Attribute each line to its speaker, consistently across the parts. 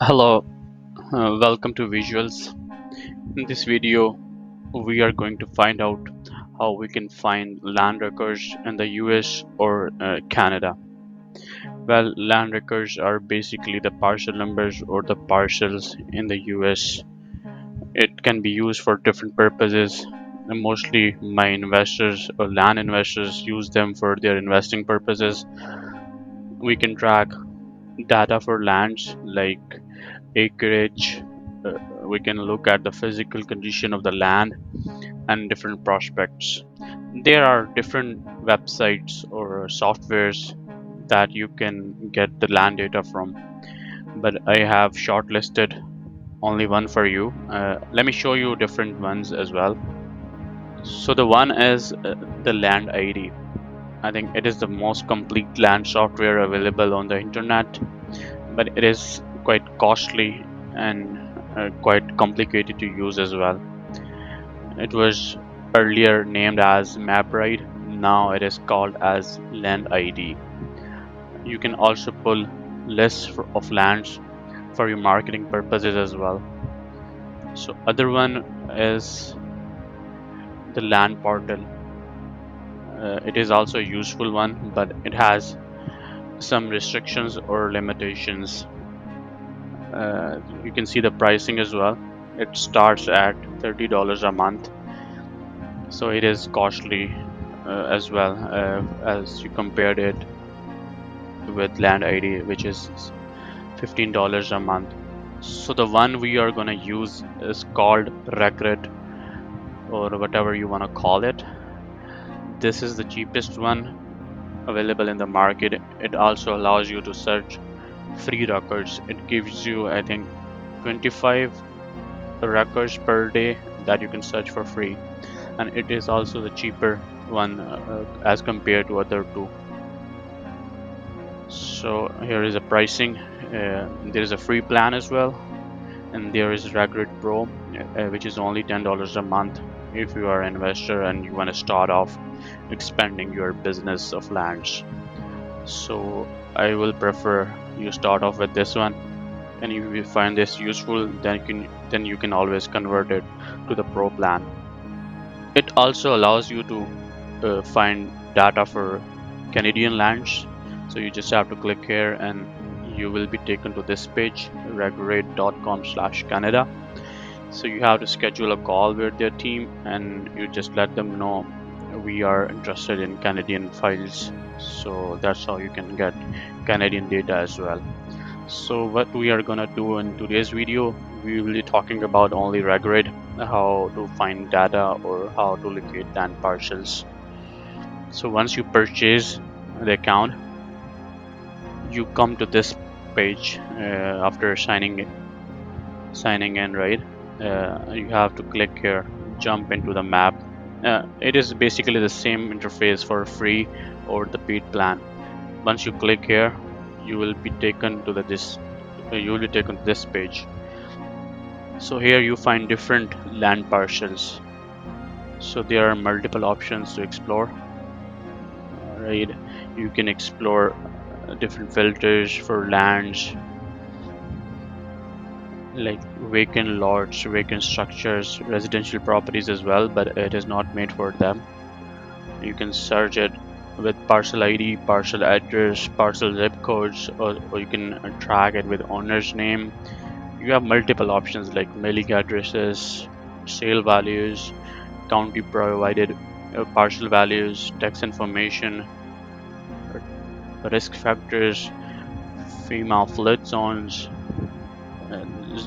Speaker 1: Hello, welcome to Visuals. In this video, we are going to find out how we can find land records in the US or Canada. Well, land records are basically the parcel numbers or the parcels in the US. It can be used for different purposes. And mostly, my investors or land investors use them for their investing purposes. We can track data for lands like acreage. We can look at the physical condition of the land and different prospects. There are different websites or softwares that you can get the land data from, but I have shortlisted only one for you. Let me show you different ones as well. So the one is the Land ID. I think it is the most complete land software available on the internet, but it is quite costly and quite complicated to use as well. It was earlier named as MapRide, now it is called as Land ID. You can also pull lists of lands for your marketing purposes as well. So other one is the Land Portal. It is also a useful one, but it has some restrictions or limitations. You can see the pricing as well. It starts at $30 a month, so it is costly as well as you compared it with Land ID, which is $15 a month. So the one we are gonna use is called Record, or whatever you wanna call it. This is the cheapest one available in the market. It also allows you to search free records. It gives you, I think, 25 records per day that you can search for free, and it is also the cheaper one as compared to other two. So here is a pricing. There is a free plan as well, and there is Record Pro, which is only $10 a month if you are an investor and you want to start off expanding your business of lands. So I will prefer you start off with this one, and if you find this useful, then you can always convert it to the Pro plan. It also allows you to find data for Canadian lands. So you just have to click here and you will be taken to this page, regulate.com/Canada. So you have to schedule a call with their team and you just let them know we are interested in Canadian files. So that's how you can get Canadian data as well. So what we are gonna do in today's video, we will be talking about only Regulate, how to find data or how to locate land parcels. So once you purchase the account, you come to this page after signing in, right? You have to click here, jump into the map. It is basically the same interface for free or the paid plan. Once you click here, you will be taken to this page. So here you find different land parcels. So there are multiple options to explore, right? You can explore different filters for lands like vacant lots, vacant structures, residential properties as well, but it is not made for them. You can search it with parcel ID, parcel address, parcel zip codes, or you can track it with owner's name. You have multiple options like mailing addresses, sale values, county provided parcel values, tax information, risk factors, FEMA flood zones,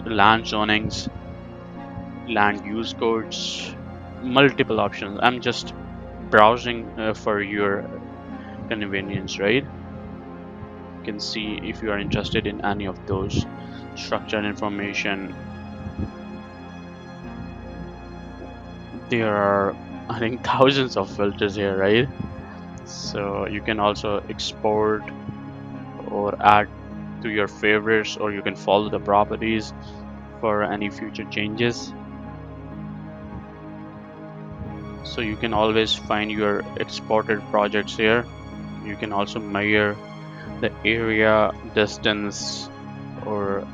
Speaker 1: land zonings, land use codes, multiple options. I'm just browsing for your convenience, right? You can see if you are interested in any of those structured information. There are, I think, thousands of filters here, right? So you can also export or add to your favorites, or you can follow the properties for any future changes. So you can always find your exported projects here. You can also measure the area, distance, or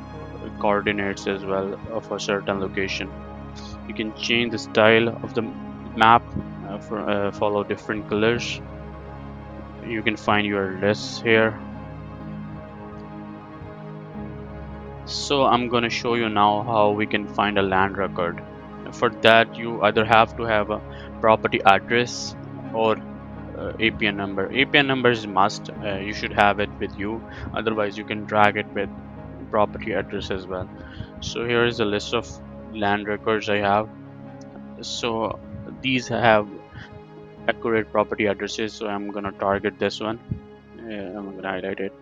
Speaker 1: coordinates as well of a certain location. You can change the style of the map follow different colors. You can find your lists here. So I'm going to show you now how we can find a land record. For that, you either have to have a property address or APN number. APN number is must. You should have it with you. Otherwise, you can drag it with property address as well. So here is a list of land records I have. So these have accurate property addresses. So I'm gonna target this one. I'm gonna highlight it.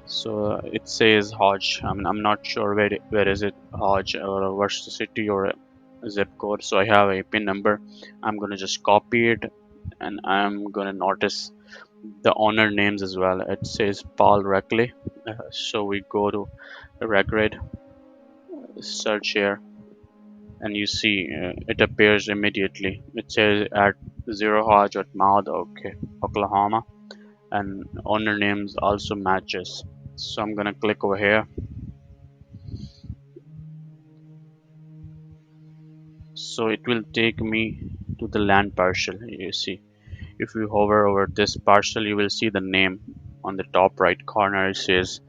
Speaker 1: So it says Hodge. I'm not sure where is it Hodge or what's the city or zip code. So I have a PIN number. I'm gonna just copy it, and I'm gonna notice the owner names as well. It says Paul Reckley. So we go to record, search here, and you see it appears immediately. It says at 0 Hodge at Mouth, okay, Oklahoma, and owner names also matches. So I'm gonna click over here. So it will take me to the land parcel. You see, if you hover over this parcel, you will see the name on the top right corner. It says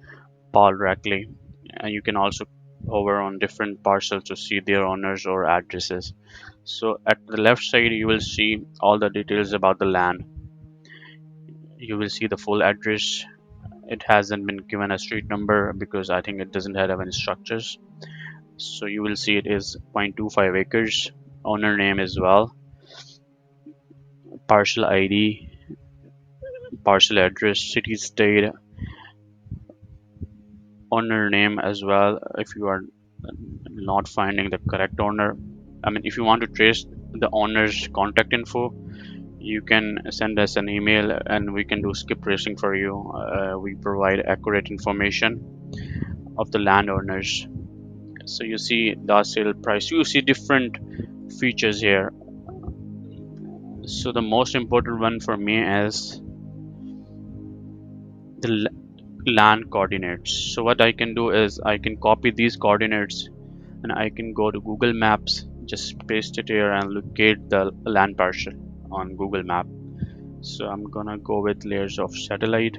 Speaker 1: Paul Rackley, and you can also hover on different parcels to see their owners or addresses. So at the left side, you will see all the details about the land. You will see the full address. It hasn't been given a street number because I think it doesn't have any structures. So you will see it is 0.25 acres. Owner name as well, parcel ID, parcel address, city, state, owner name as well. If you are not finding the correct owner, if you want to trace the owner's contact info, you can send us an email and we can do skip tracing for you. We provide accurate information of the landowners. So you see the sale price, you see different features here. So the most important one for me is the land coordinates. So what I can do is I can copy these coordinates and I can go to Google Maps, just paste it here and locate the land parcel on Google Map. So I'm gonna go with layers of satellite.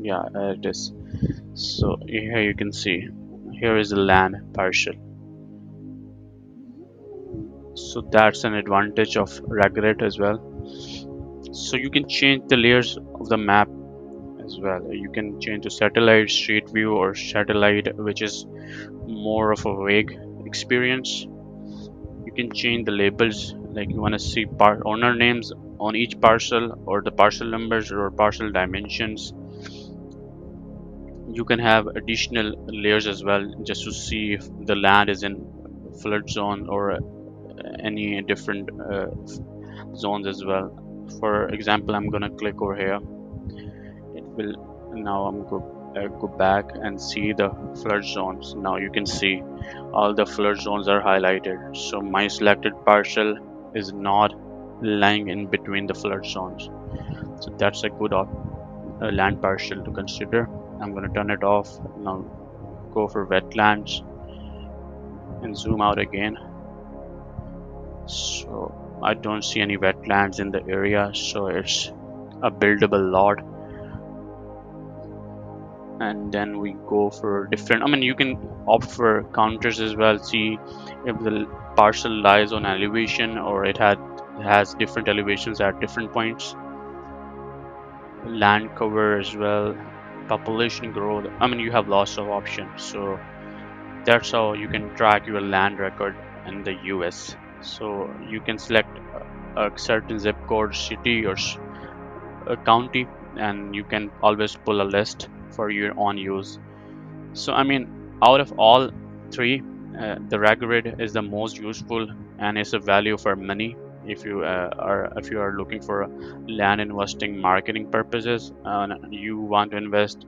Speaker 1: Yeah, it is. So here you can see, here is the land parcel. So that's an advantage of Regret as well. So you can change the layers of the map as well. You can change to satellite, street view, or satellite, which is more of a vague experience. You can change the labels, like you want to see owner names on each parcel, or the parcel numbers or parcel dimensions. You can have additional layers as well, just to see if the land is in flood zone or any different zones as well. For example, I'm gonna click over here. It will now go back and see the flood zones. Now you can see all the flood zones are highlighted. So my selected parcel is not lying in between the flood zones. So that's a good land parcel to consider. I'm gonna turn it off. Now go for wetlands and zoom out again. So I don't see any wetlands in the area, so it's a buildable lot. And then we go for different, you can opt for counters as well. See if the parcel lies on elevation or it has different elevations at different points. Land cover as well, population growth. You have lots of options. So that's how you can track your land record in the US. So you can select a certain zip code, city, or a county, and you can always pull a list for your own use. So out of all three, the Regrid is the most useful and is a value for money if you are looking for land investing marketing purposes and you want to invest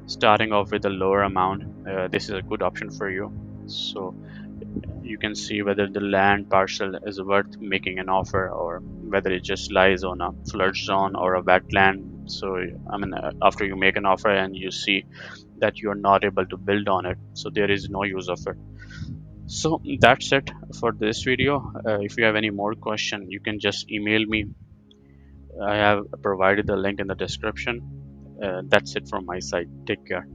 Speaker 1: starting off with a lower amount. This is a good option for you. So you can see whether the land parcel is worth making an offer or whether it just lies on a flood zone or a wetland. So I mean, after you make an offer and you see that you're not able to build on it, so there is no use of it. So that's it for this video. If you have any more question, you can just email me. I have provided the link in the description. That's it from my side. Take care.